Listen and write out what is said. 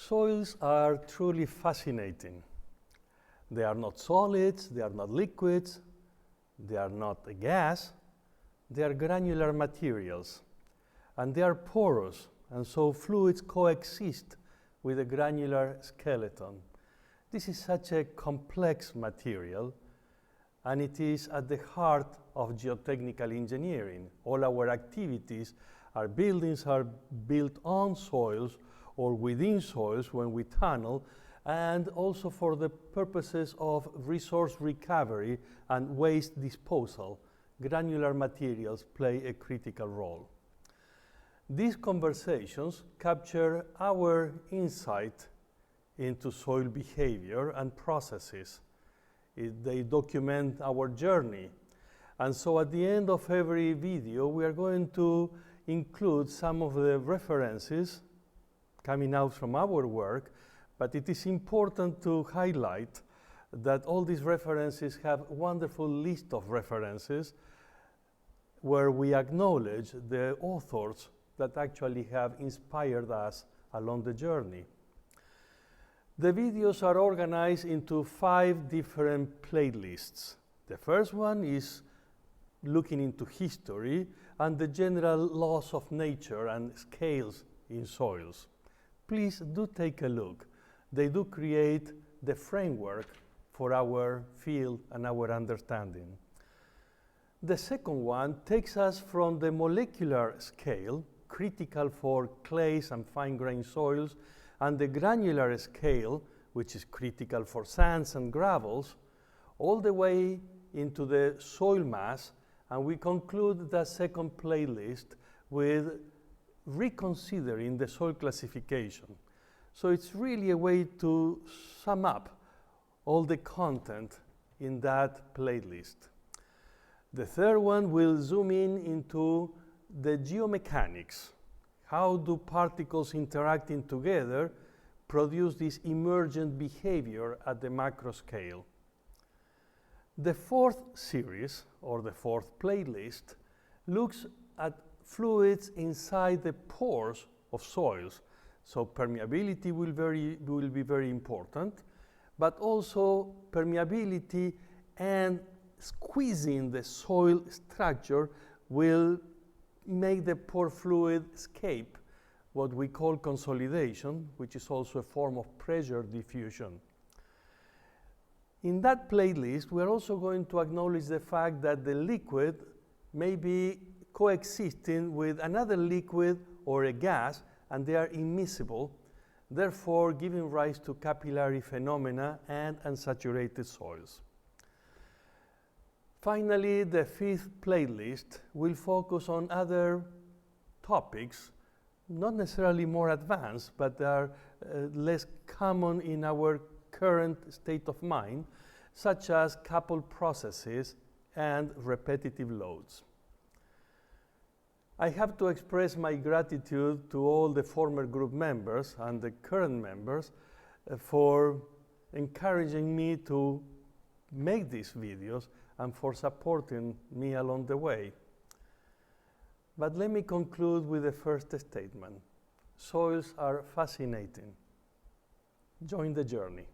Soils are truly fascinating. They are not solids, they are not liquids, they are not a gas, they are granular materials. And they are porous, and so fluids coexist with a granular skeleton. This is such a complex material, and it is at the heart of geotechnical engineering. All our activities, our buildings are built on soils or within soils when we tunnel, and also for the purposes of resource recovery and waste disposal. Granular materials play a critical role. These conversations capture our insight into soil behavior and processes. They document our journey. And so at the end of every video, we are going to include some of the references coming out from our work, but it is important to highlight that all these references have a wonderful list of references where we acknowledge the authors that actually have inspired us along the journey. The videos are organized into 5 different playlists. The first one is looking into history and the general laws of nature and scales in soils. Please do take a look. They do create the framework for our field and our understanding. The second one takes us from the molecular scale, critical for clays and fine-grained soils, and the granular scale, which is critical for sands and gravels, all the way into the soil mass, and we conclude the second playlist with reconsidering the soil classification. So it's really a way to sum up all the content in that playlist. The third one will zoom in into the geomechanics. How do particles interacting together produce this emergent behavior at the macro scale? The fourth series, or the fourth playlist, looks at fluids inside the pores of soils. So permeability will be very important, but also permeability and squeezing the soil structure will make the pore fluid escape, what we call consolidation, which is also a form of pressure diffusion. In that playlist, we are also going to acknowledge the fact that the liquid may be coexisting with another liquid or a gas, and they are immiscible, therefore giving rise to capillary phenomena and unsaturated soils. Finally, the fifth playlist will focus on other topics, not necessarily more advanced, but are less common in our current state of mind, such as coupled processes and repetitive loads. I have to express my gratitude to all the former group members and the current members for encouraging me to make these videos and for supporting me along the way. But let me conclude with the first statement. Soils are fascinating. Join the journey.